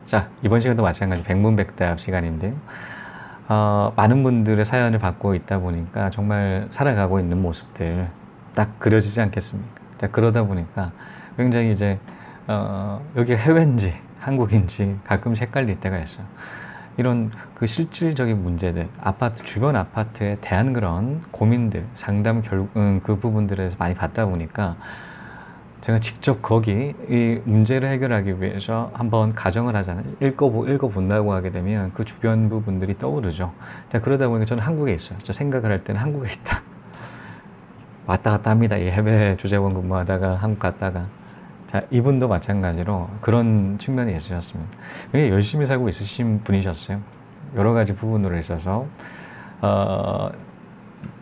자, 이번 시간도 마찬가지 백문백답 시간인데요. 많은 분들의 사연을 받고 있다 보니까 정말 살아가고 있는 모습들 딱 그려지지 않겠습니까? 자, 그러다 보니까 굉장히 이제 여기가 해외인지 한국인지 가끔씩 헷갈릴 때가 있어요. 이런 그 실질적인 문제들, 아파트, 주변 아파트에 대한 그런 고민들, 상담 그 부분들에서 많이 받다 보니까 제가 직접 거기 이 문제를 해결하기 위해서 한번 가정을 하잖아요. 읽어본다고 하게 되면 그 주변 부분들이 떠오르죠. 자, 그러다 보니까 저는 한국에 있어요. 저 생각을 할 때는 한국에 있다. 왔다 갔다 합니다. 이 해외 주재원 근무하다가 한국 갔다가. 자, 이분도 마찬가지로 그런 측면이 있으셨습니다. 굉장히 열심히 살고 있으신 분이셨어요. 여러 가지 부분으로 있어서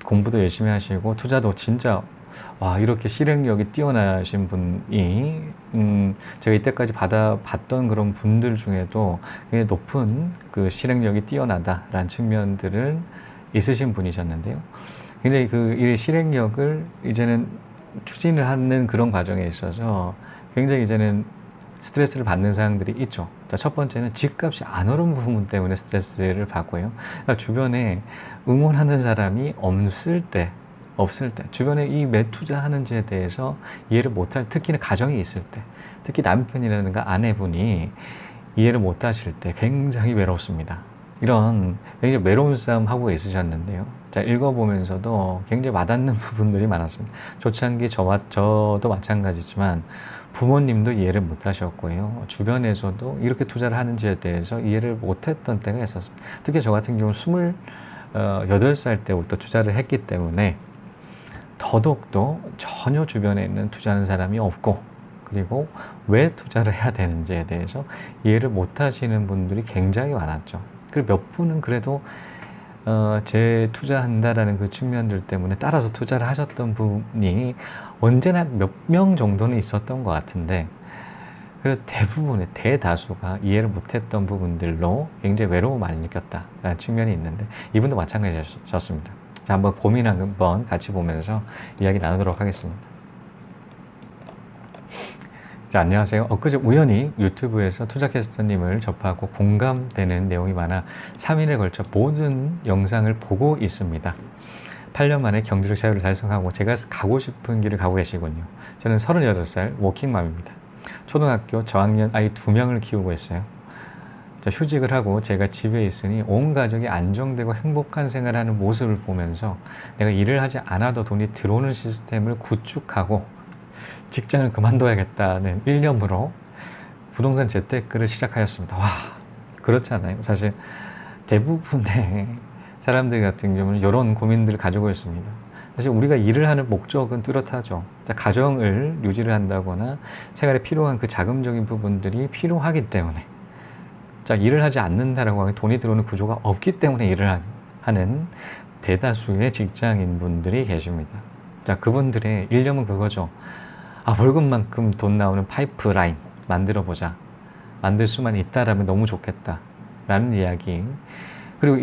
공부도 열심히 하시고 투자도 진짜 와, 이렇게 실행력이 뛰어나신 분이 제가 이때까지 받아봤던 그런 분들 중에도 굉장히 높은 그 실행력이 뛰어나다라는 측면들을 있으신 분이셨는데요. 굉장히 그 이 실행력을 이제는 추진을 하는 그런 과정에 있어서 굉장히 이제는 스트레스를 받는 사항들이 있죠. 자, 첫 번째는 집값이 안 오른 부분 때문에 스트레스를 받고요. 그러니까 주변에 응원하는 사람이 없을 때, 주변에 이 매투자하는지에 대해서 이해를 못할, 특히나 가정이 있을 때, 특히 남편이라든가 아내분이 이해를 못하실 때 굉장히 외롭습니다. 이런 굉장히 외로운 싸움 하고 있으셨는데요. 자, 읽어보면서도 굉장히 와닿는 부분들이 많았습니다. 초창기 저도 마찬가지지만 부모님도 이해를 못하셨고요. 주변에서도 이렇게 투자를 하는지에 대해서 이해를 못했던 때가 있었습니다. 특히 저 같은 경우는 28살 때부터 투자를 했기 때문에 더더욱더 전혀 주변에 있는 투자하는 사람이 없고, 그리고 왜 투자를 해야 되는지에 대해서 이해를 못하시는 분들이 굉장히 많았죠. 그리고 몇 분은 그래도 재투자한다라는 그 측면들 때문에 따라서 투자를 하셨던 분이 언제나 몇 명 정도는 있었던 것 같은데, 그래도 대부분의 대다수가 이해를 못했던 부분들로 굉장히 외로움을 많이 느꼈다라는 측면이 있는데, 이분도 마찬가지셨습니다. 자, 한번 고민 한번 같이 보면서 이야기 나누도록 하겠습니다. 자, 안녕하세요. 엊그제 우연히 유튜브에서 투자캐스터님을 접하고 공감되는 내용이 많아 3일에 걸쳐 모든 영상을 보고 있습니다. 8년 만에 경제적 자유를 달성하고 제가 가고 싶은 길을 가고 계시군요. 저는 38살 워킹맘입니다. 초등학교 저학년 아이 2명을 키우고 있어요. 자, 휴직을 하고 제가 집에 있으니 온 가족이 안정되고 행복한 생활하는 모습을 보면서 내가 일을 하지 않아도 돈이 들어오는 시스템을 구축하고 직장을 그만둬야겠다는 일념으로 부동산 재테크를 시작하였습니다. 와, 그렇잖아요. 사실 대부분의 사람들 같은 경우는 이런 고민들을 가지고 있습니다. 사실 우리가 일을 하는 목적은 뚜렷하죠. 자, 가정을 유지를 한다거나 생활에 필요한 그 자금적인 부분들이 필요하기 때문에, 자, 일을 하지 않는다라고 하면 돈이 들어오는 구조가 없기 때문에 일을 하는 대다수의 직장인 분들이 계십니다. 자, 그분들의 일념은 그거죠. 월급만큼 돈 나오는 파이프라인 만들어보자. 만들 수만 있다라면 너무 좋겠다. 라는 이야기. 그리고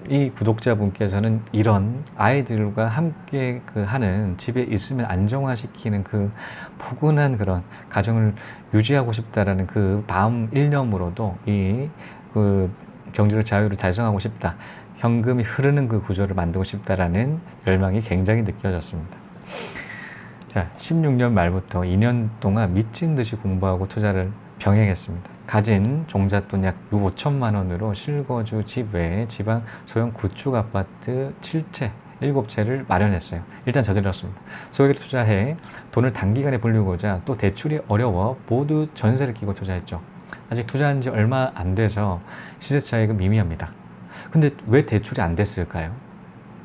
이 구독자분께서는 이런 아이들과 함께 하는 집에 있으면 안정화시키는 그 포근한 그런 가정을 유지하고 싶다라는 그 마음 일념으로도 그 경제적 자유를 달성하고 싶다. 현금이 흐르는 그 구조를 만들고 싶다라는 열망이 굉장히 느껴졌습니다. 자, 16년 말부터 2년 동안 미친 듯이 공부하고 투자를 병행했습니다. 가진 종잣돈 약 5천만 원으로 실거주 집 외에 지방 소형 구축 아파트 7채를 마련했어요. 일단 저질렀습니다. 소액을 투자해 돈을 단기간에 불리고자 또 대출이 어려워 모두 전세를 끼고 투자했죠. 아직 투자한 지 얼마 안 돼서 시세 차익은 미미합니다. 근데 왜 대출이 안 됐을까요?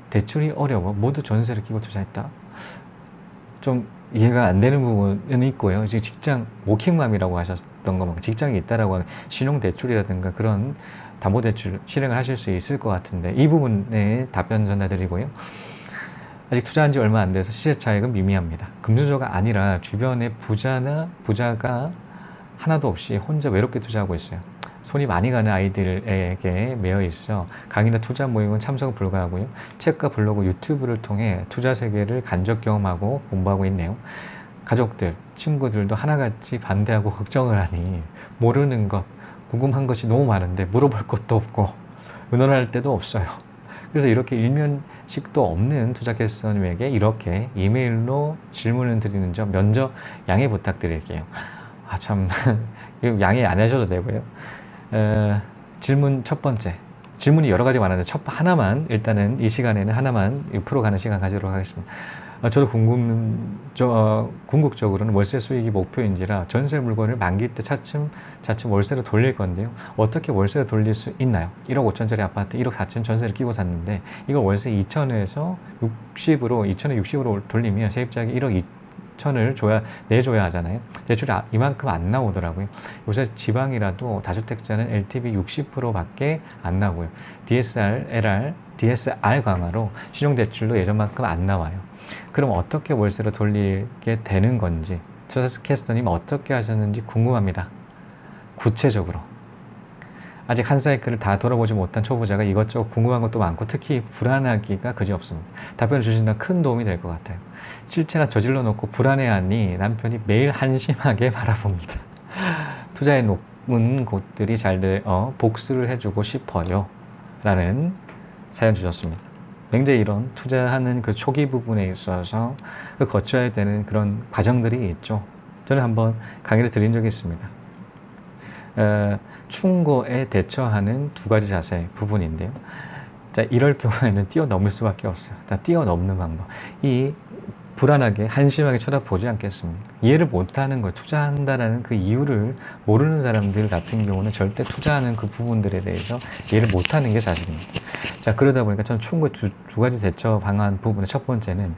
대출이 어려워 모두 전세를 끼고 투자했다. 좀 이해가 안 되는 부분은 있고요. 지금 직장 워킹맘이라고 하셨던 것만 직장이 있다라고 하면 신용대출이라든가 그런 담보대출 실행을 하실 수 있을 것 같은데, 이 부분에 답변 전해드리고요. 아직 투자한 지 얼마 안 돼서 시세 차익은 미미합니다. 금수저가 아니라 주변에 부자가 하나도 없이 혼자 외롭게 투자하고 있어요. 손이 많이 가는 아이들에게 매여 있어 강의나 투자 모임은 참석은 불가하고요. 책과 블로그, 유튜브를 통해 투자 세계를 간접 경험하고 공부하고 있네요. 가족들, 친구들도 하나같이 반대하고 걱정을 하니 모르는 것, 궁금한 것이 너무 많은데 물어볼 것도 없고 의논할 데도 없어요. 그래서 이렇게 일면식도 없는 투자캐스터님에게 이렇게 이메일로 질문을 드리는 점 먼저 양해 부탁드릴게요. 참 양해 안 하셔도 되고요. 질문 첫 번째, 질문이 여러 가지 많은데 하나만, 일단은 이 시간에는 하나만 풀어가는 시간 가지도록 하겠습니다. 저도 궁극적으로는 월세 수익이 목표인지라 전세 물건을 만기 때 차츰 월세로 돌릴 건데요. 어떻게 월세로 돌릴 수 있나요? 1억 5천짜리 아파트 1억 4천 전세를 끼고 샀는데 이걸 월세 2천에서 60으로 돌리면 세입자에게 1억 2천을 내줘야 하잖아요. 대출이 이만큼 안 나오더라고요. 요새 지방이라도 다주택자는 LTV 60%밖에 안 나오고요. DSR 강화로 신용대출도 예전만큼 안 나와요. 그럼 어떻게 월세로 돌리게 되는 건지, 투자캐스터님 어떻게 하셨는지 궁금합니다. 구체적으로. 아직 한 사이클을 다 돌아보지 못한 초보자가 이것저것 궁금한 것도 많고 특히 불안하기가 그지없습니다. 답변을 주신다면 큰 도움이 될 것 같아요. 실체나 저질러 놓고 불안해하니 남편이 매일 한심하게 바라봅니다. 투자해 놓은 곳들이 잘 복수를 해주고 싶어요. 라는 사연 주셨습니다. 굉장히 이런 투자하는 그 초기 부분에 있어서 거쳐야 되는 그런 과정들이 있죠. 저는 한번 강의를 드린 적이 있습니다. 충고에 대처하는 두 가지 자세 부분인데요. 자, 이럴 경우에는 뛰어넘을 수밖에 없어요. 뛰어넘는 방법. 이 불안하게 한심하게 쳐다보지 않겠습니다. 이해를 못하는 거, 투자한다라는 그 이유를 모르는 사람들 같은 경우는 절대 투자하는 그 부분들에 대해서 이해를 못하는 게 사실입니다. 자, 그러다 보니까 저는 충고 두 가지 대처 방안 부분의 첫 번째는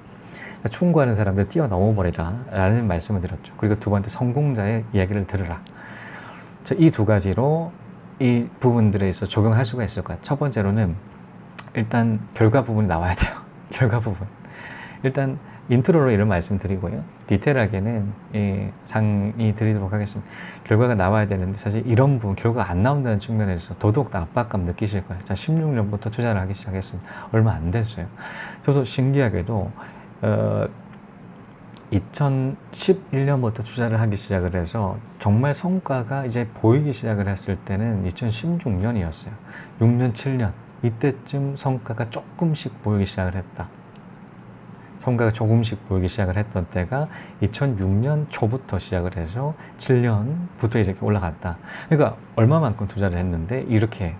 충고하는 사람들 뛰어넘어 버리라 라는 말씀을 드렸죠. 그리고 두 번째, 성공자의 이야기를 들으라. 이 두 가지로 이 부분들에 있어 적용을 할 수가 있을 거예요. 첫 번째로는 일단 결과 부분이 나와야 돼요. 결과 부분. 일단 인트로로 이런 말씀 드리고요. 디테일하게는 상의 드리도록 하겠습니다. 결과가 나와야 되는데 사실 이런 부분, 결과가 안 나온다는 측면에서 더더욱 압박감 느끼실 거예요. 자, 16년부터 투자를 하기 시작했습니다. 얼마 안 됐어요. 저도 신기하게도 2011년부터 투자를 하기 시작을 해서 정말 성과가 이제 보이기 시작을 했을 때는 2016년이었어요. 6년, 7년. 이때쯤 성과가 조금씩 보이기 시작을 했다. 성과가 조금씩 보이기 시작을 했던 때가 2006년 초부터 시작을 해서 7년부터 이렇게 올라갔다. 그러니까 얼마만큼 투자를 했는데 이렇게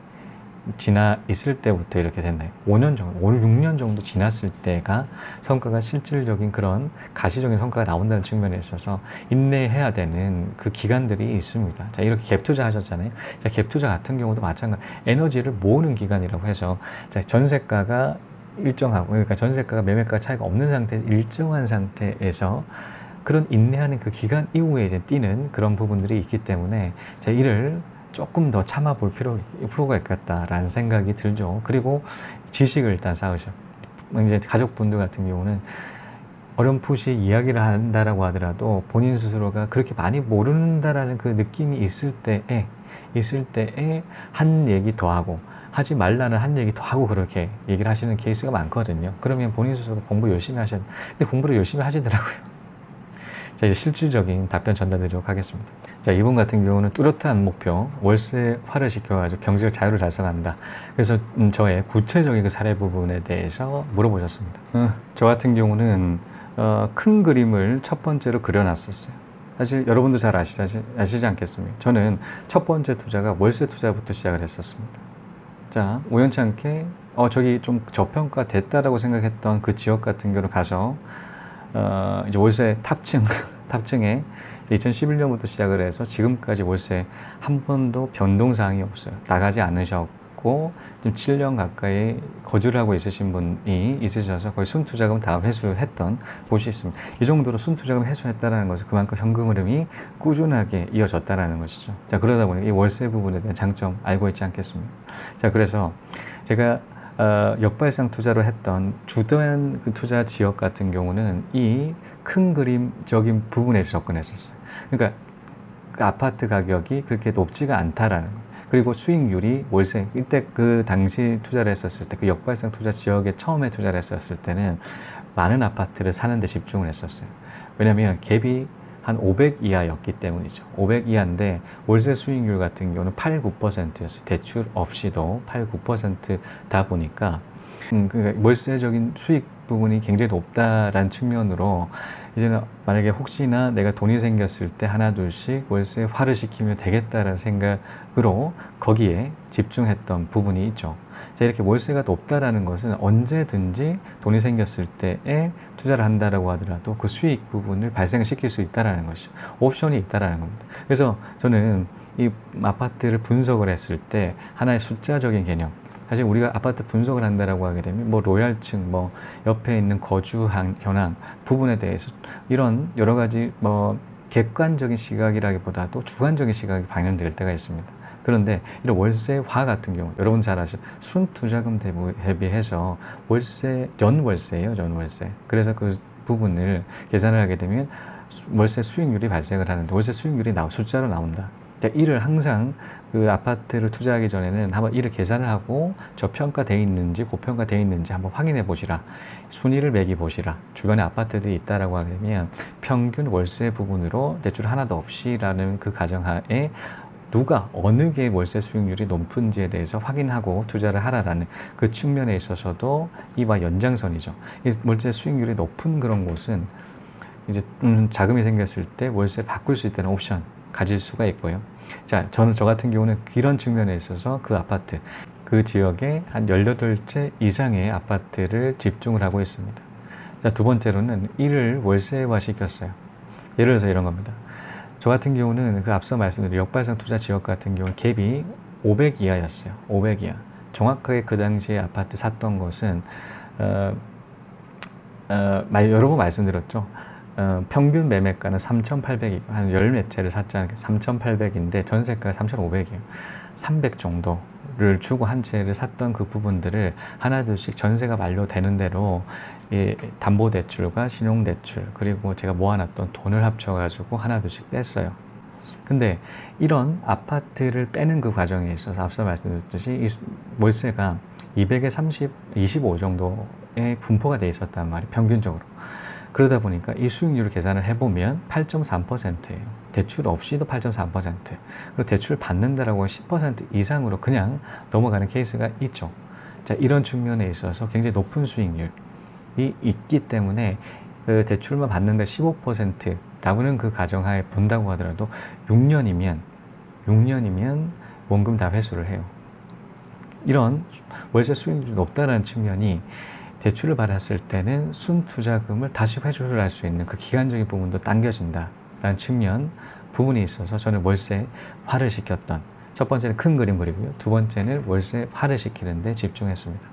지나 있을 때부터 이렇게 됐나요? 5년 정도, 6년 정도 지났을 때가 성과가 실질적인 그런 가시적인 성과가 나온다는 측면에 있어서 인내해야 되는 그 기간들이 있습니다. 자, 이렇게 갭 투자 하셨잖아요. 자, 갭 투자 같은 경우도 마찬가지. 에너지를 모으는 기간이라고 해서 자, 전세가가 일정하고, 그러니까 전세가가 매매가 차이가 없는 상태에서 일정한 상태에서 그런 인내하는 그 기간 이후에 이제 뛰는 그런 부분들이 있기 때문에 자, 이를 조금 더 참아볼 필요가 있겠다라는 생각이 들죠. 그리고 지식을 일단 쌓으셔. 이제 가족분들 같은 경우는 어렴풋이 이야기를 한다라고 하더라도 본인 스스로가 그렇게 많이 모른다라는 그 느낌이 있을 때에 한 얘기 더 하고 하지 말라는 한 얘기 더 하고 그렇게 얘기를 하시는 케이스가 많거든요. 그러면 본인 스스로 공부 열심히 근데 공부를 열심히 하시더라고요. 자, 이제 실질적인 답변 전달드리도록 하겠습니다. 자, 이분 같은 경우는 뚜렷한 목표, 월세화를 시켜가지고 경제적 자유를 달성한다. 그래서 저의 구체적인 그 사례 부분에 대해서 물어보셨습니다. 저 같은 경우는 큰 그림을 첫 번째로 그려놨었어요. 사실 여러분도 잘 아시지 않겠습니까? 저는 첫 번째 투자가 월세 투자부터 시작을 했었습니다. 자, 우연치 않게 저기 좀 저평가 됐다라고 생각했던 그 지역 같은 경우로 가서 이제 월세 탑층에 2011년부터 시작을 해서 지금까지 월세 한 번도 변동사항이 없어요. 나가지 않으셨고 지금 7년 가까이 거주를 하고 있으신 분이 있으셔서 거의 순투자금 다음 회수했던 곳이 있습니다. 이 정도로 순투자금 회수했다는 것은 그만큼 현금 흐름이 꾸준하게 이어졌다는 것이죠. 자, 그러다 보니 이 월세 부분에 대한 장점 알고 있지 않겠습니까? 자, 그래서 제가 역발상 투자로 했던 주된 그 투자 지역 같은 경우는 이 큰 그림적인 부분에서 접근했었어요. 그러니까 그 아파트 가격이 그렇게 높지가 않다라는 거. 그리고 수익률이 월세, 이때 그 당시 투자를 했었을 때, 그 역발상 투자 지역에 처음에 투자를 했었을 때는 많은 아파트를 사는 데 집중을 했었어요. 왜냐면 갭이 한 500 이하였기 때문이죠. 500 이하인데 월세 수익률 같은 경우는 8, 9%였어요. 대출 없이도 8, 9%다 보니까 그러니까 월세적인 수익 부분이 굉장히 높다라는 측면으로 이제는 만약에 혹시나 내가 돈이 생겼을 때 하나 둘씩 월세화를 시키면 되겠다라는 생각으로 거기에 집중했던 부분이 있죠. 자, 이렇게 월세가 높다라는 것은 언제든지 돈이 생겼을 때에 투자를 한다라고 하더라도 그 수익 부분을 발생을 시킬 수 있다라는 것이죠. 옵션이 있다라는 겁니다. 그래서 저는 이 아파트를 분석을 했을 때 하나의 숫자적인 개념, 사실 우리가 아파트 분석을 한다라고 하게 되면 뭐 로얄층, 뭐 옆에 있는 거주 현황 부분에 대해서 이런 여러 가지 뭐 객관적인 시각이라기보다도 주관적인 시각이 반영될 때가 있습니다. 그런데 이런 월세화 같은 경우 여러분 잘 아시죠? 순투자금 대비해서 월세, 연월세예요, 연월세. 그래서 그 부분을 계산을 하게 되면 월세 수익률이 발생을 하는데 월세 수익률이 숫자로 나온다. 그러니까 이를 항상 그 아파트를 투자하기 전에는 한번 이를 계산을 하고 저평가되어 있는지 고평가되어 있는지 한번 확인해 보시라. 순위를 매기 보시라. 주변에 아파트들이 있다라고 하게 되면 평균 월세 부분으로 대출 하나도 없이라는 그 가정하에 누가 어느 게 월세 수익률이 높은지에 대해서 확인하고 투자를 하라라는 그 측면에 있어서도 이와 연장선이죠. 이 월세 수익률이 높은 그런 곳은 이제 자금이 생겼을 때 월세 바꿀 수 있다는 옵션 가질 수가 있고요. 자, 저 같은 경우는 이런 측면에 있어서 그 아파트, 그 지역에 한 18채 이상의 아파트를 집중을 하고 있습니다. 자, 두 번째로는 이를 월세화 시켰어요. 예를 들어서 이런 겁니다. 저 같은 경우는 그 앞서 말씀드린 역발상 투자 지역 같은 경우는 갭이 500 이하였어요. 500 이하. 정확하게 그 당시에 아파트 샀던 것은 여러 번 말씀드렸죠. 평균 매매가는 3,800이고 한 10몇 채를 샀지 않을까 3,800인데 전세가가 3,500이에요. 300 정도를 주고 한 채를 샀던 그 부분들을 하나둘씩 전세가 만료되는 대로 담보대출과 신용대출 그리고 제가 모아놨던 돈을 합쳐가지고 하나둘씩 뺐어요. 근데 이런 아파트를 빼는 그 과정에 있어서 앞서 말씀드렸듯이 이 월세가 200에 30, 25 정도의 분포가 돼 있었단 말이에요. 평균적으로. 그러다 보니까 이 수익률을 계산을 해보면 8.3%예요. 대출 없이도 8.3%. 그리고 대출을 받는다라고 하면 10% 이상으로 그냥 넘어가는 케이스가 있죠. 자, 이런 측면에 있어서 굉장히 높은 수익률이 있기 때문에 그 대출만 받는다 15%라고는 그 가정하에 본다고 하더라도 6년이면 원금 다 회수를 해요. 이런 월세 수익률이 높다는 측면이 대출을 받았을 때는 순투자금을 다시 회수를 할 수 있는 그 기간적인 부분도 당겨진다라는 측면 부분이 있어서 저는 월세화를 시켰던 첫 번째는 큰 그림 그리고요. 두 번째는 월세화를 시키는 데 집중했습니다.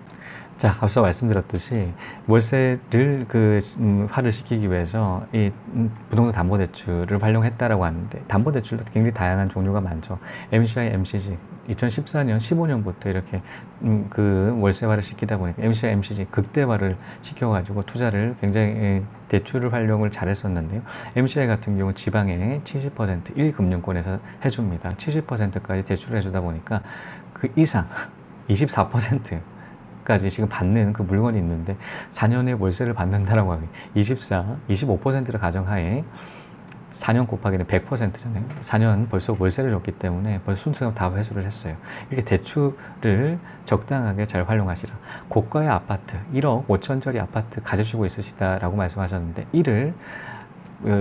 자, 앞서 말씀드렸듯이 월세를 화를 시키기 위해서 이 부동산 담보대출을 활용했다라고 하는데 담보대출도 굉장히 다양한 종류가 많죠. MCI, MCG 2014년, 15년부터 이렇게 그 월세화를 시키다 보니까 MCI, MCG 극대화를 시켜가지고 투자를 굉장히 대출을 활용을 잘했었는데요. MCI 같은 경우 지방에 70% 1금융권에서 해줍니다. 70%까지 대출을 해주다 보니까 그 이상 24% 까지 지금 받는 그 물건이 있는데 4년에 월세를 받는다라고 하기 25%를 가정하에 4년 곱하기는 100%잖아요. 4년 벌써 월세를 줬기 때문에 벌써 순수하게 다 회수를 했어요. 이렇게 대출을 적당하게 잘 활용하시라. 고가의 아파트 1억 5천짜리 아파트 가지시고 있으시다라고 말씀하셨는데 이를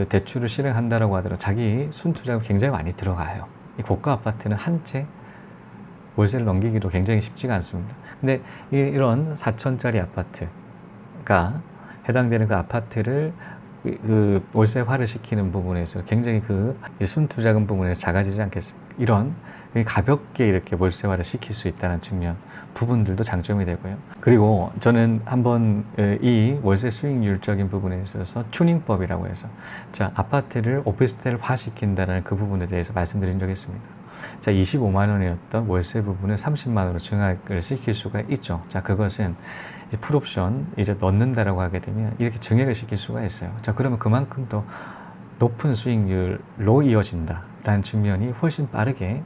대출을 실행한다라고 하더라도 자기 순투자가 굉장히 많이 들어가요. 이 고가 아파트는 한 채 월세를 넘기기도 굉장히 쉽지가 않습니다. 근데 이런 4천짜리 아파트가 해당되는 그 아파트를 그 월세화를 시키는 부분에서 굉장히 그 순투자금 부분에서 작아지지 않겠습니까? 이런 가볍게 이렇게 월세화를 시킬 수 있다는 측면 부분들도 장점이 되고요. 그리고 저는 한번 이 월세 수익률적인 부분에 있어서 튜닝법이라고 해서 자, 아파트를 오피스텔화 시킨다는 그 부분에 대해서 말씀드린 적이 있습니다. 자, 25만 원이었던 월세 부분을 30만 원으로 증액을 시킬 수가 있죠. 자, 그것은 이제 풀옵션 이제 넣는다라고 하게 되면 이렇게 증액을 시킬 수가 있어요. 자, 그러면 그만큼 더 높은 수익률로 이어진다라는 측면이 훨씬 빠르게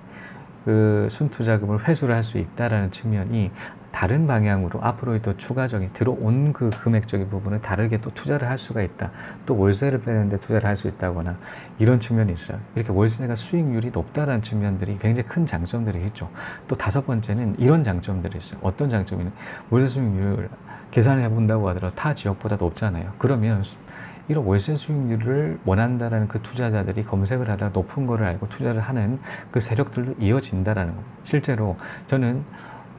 그 순투자금을 회수를 할 수 있다라는 측면이 다른 방향으로 앞으로 또 추가적인 들어온 그 금액적인 부분을 다르게 또 투자를 할 수가 있다. 또 월세를 빼는데 투자를 할 수 있다거나 이런 측면이 있어요. 이렇게 월세가 수익률이 높다라는 측면들이 굉장히 큰 장점들이 있죠. 또 다섯 번째는 이런 장점들이 있어요. 어떤 장점이냐? 월세 수익률 계산을 해본다고 하더라도 타 지역보다 높잖아요. 그러면 이런 월세 수익률을 원한다라는 그 투자자들이 검색을 하다가 높은 거를 알고 투자를 하는 그 세력들로 이어진다라는 겁니다. 실제로 저는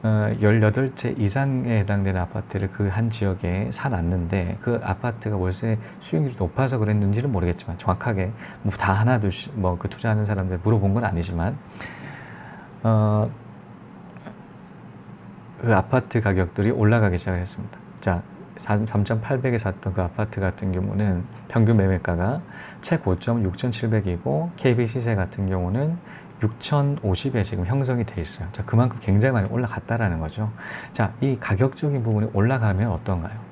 18채 이상에 해당되는 아파트를 그 한 지역에 사놨는데 그 아파트가 월세 수익률이 높아서 그랬는지는 모르겠지만 정확하게 뭐 다 하나 둘씩 뭐 그 투자하는 사람들 물어본 건 아니지만 그 아파트 가격들이 올라가기 시작했습니다. 자, 3,800에 샀던 그 아파트 같은 경우는 평균 매매가가 최고점 6,700이고 KB 시세 같은 경우는 6,050에 지금 형성이 돼 있어요. 자, 그만큼 굉장히 많이 올라갔다라는 거죠. 자, 이 가격적인 부분이 올라가면 어떤가요?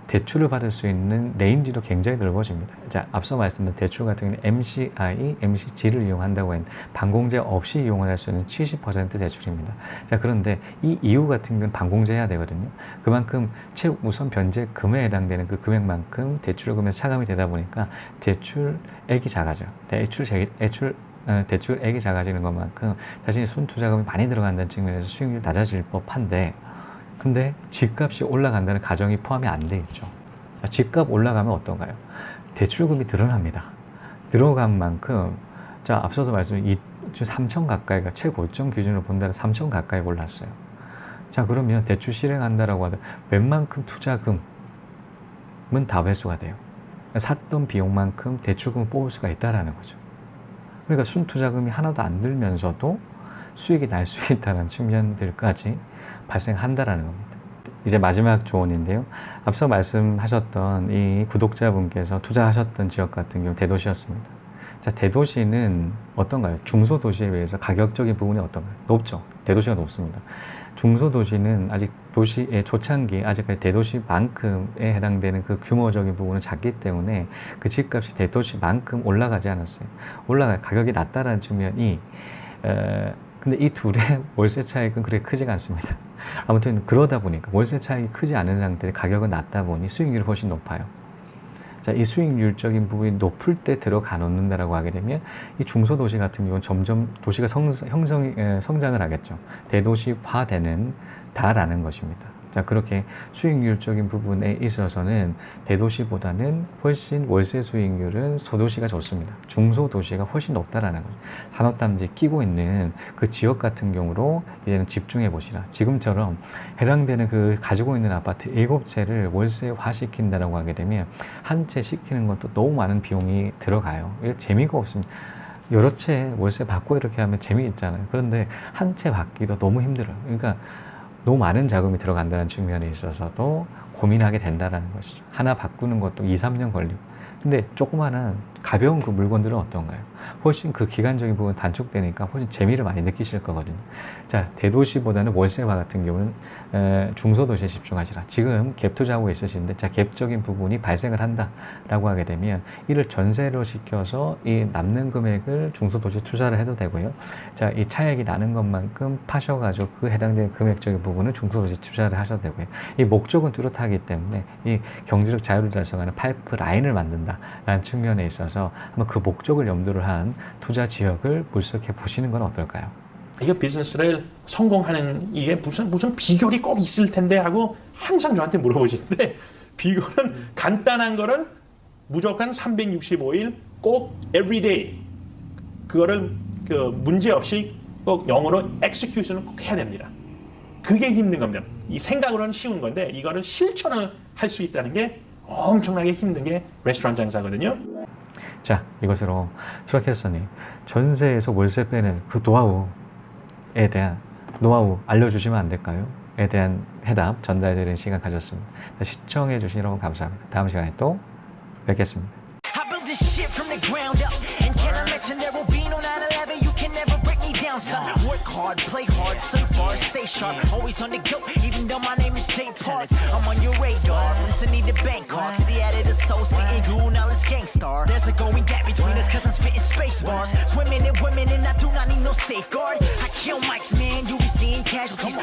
대출을 받을 수 있는 레인지도 굉장히 넓어집니다. 자, 앞서 말씀드린 대출 같은 경우는 MCI, MCG를 이용한다고 했는데 반공제 없이 이용을 할 수 있는 70% 대출입니다. 자, 그런데 이 이유 같은 경우는 반공제해야 되거든요. 그만큼 최우선 변제금에 해당되는 그 금액만큼 대출금에 차감이 되다 보니까 대출액이 작아져요. 대출액이 작아지는 것만큼 자신이 순투자금이 많이 들어간다는 측면에서 수익률이 낮아질 법한데 근데 집값이 올라간다는 가정이 포함이 안 돼 있죠. 집값 올라가면 어떤가요? 대출금이 늘어납니다. 들어간 만큼 자 앞서서 말씀드린 3천 가까이가 최고점 기준으로 본다면 3천 가까이 올랐어요. 자 그러면 대출 실행한다라고 하면 웬만큼 투자금은 다 회수가 돼요. 샀던 비용만큼 대출금을 뽑을 수가 있다라는 거죠. 그러니까 순투자금이 하나도 안 들면서도 수익이 날 수 있다는 측면들까지 발생한다라는 겁니다. 이제 마지막 조언인데요. 앞서 말씀하셨던 이 구독자분께서 투자하셨던 지역 같은 경우 대도시였습니다. 자, 대도시는 어떤가요? 중소도시에 비해서 가격적인 부분이 어떤가요? 높죠. 대도시가 높습니다. 중소도시는 아직 도시의 초창기, 아직까지 대도시만큼에 해당되는 그 규모적인 부분은 작기 때문에 그 집값이 대도시만큼 올라가지 않았어요. 가격이 낮다라는 측면이 근데 이 둘의 월세 차익은 그렇게 크지가 않습니다. 아무튼 그러다 보니까 월세 차익이 크지 않은 상태에 가격은 낮다 보니 수익률이 훨씬 높아요. 자, 이 수익률적인 부분이 높을 때 들어가 놓는다라고 하게 되면 이 중소도시 같은 경우는 점점 도시가 성장을 하겠죠. 대도시화되는 다라는 것입니다. 자, 그렇게 수익률적인 부분에 있어서는 대도시보다는 훨씬 월세 수익률은 소도시가 좋습니다. 중소도시가 훨씬 높다라는 거죠. 산업단지 끼고 있는 그 지역 같은 경우로 이제는 집중해 보시라. 지금처럼 해당되는 그 가지고 있는 아파트 7채를 월세화 시킨다라고 하게 되면 한 채 시키는 것도 너무 많은 비용이 들어가요. 이게 재미가 없습니다. 여러 채 월세 받고 이렇게 하면 재미있잖아요. 그런데 한 채 받기도 너무 힘들어요. 그러니까 너무 많은 자금이 들어간다는 측면에 있어서도 고민하게 된다는 것이죠. 하나 바꾸는 것도 2, 3년 걸리고. 근데 조그마한 가벼운 그 물건들은 어떤가요? 훨씬 그 기간적인 부분 단축되니까 훨씬 재미를 많이 느끼실 거거든요. 자, 대도시보다는 월세화 같은 경우는 중소도시에 집중하시라. 지금 갭 투자하고 있으신데 자, 갭적인 부분이 발생을 한다라고 하게 되면 이를 전세로 시켜서 이 남는 금액을 중소도시 투자를 해도 되고요. 자, 이 차액이 나는 것만큼 파셔가지고 그 해당되는 금액적인 부분은 중소도시 투자를 하셔도 되고요. 이 목적은 뚜렷하기 때문에 이 경제적 자유를 달성하는 파이프 라인을 만든다라는 측면에 있어서 한번 그 목적을 염두를 한 투자 지역을 분석해 보시는 건 어떨까요? 이거 비즈니스를 성공하는 이게 무슨 비결이 꼭 있을 텐데 하고 항상 저한테 물어보시는데 비결은 간단한 거를 무조건 365일 꼭 everyday 그거를 그 문제 없이 꼭 영어로 execution을 꼭 해야 됩니다. 그게 힘든 겁니다. 이 생각으로는 쉬운 건데 이거를 실천을 할 수 있다는 게 엄청나게 힘든 게 레스토랑 장사거든요. 자, 이것으로 트럭캐스터님 전세에서 월세 빼는 그 노하우에 대한 노하우 알려주시면 안 될까요? 에 대한 해답 전달드리는 시간 가졌습니다. 시청해 주시라고 감사합니다. 다음 시간에 또 뵙겠습니다. Work hard, play hard, surf hard, stay sharp. Always on the go, even though my name is Jay Park. I'm on your radar, from Sydney to Bangkok. Seattle to Seoul, spitting glue, now it's gangstar. There's a going gap between us, cause I'm spitting space bars. Swimming in women, and I do not need no safeguard. I kill mics, man, you be seeing casualties.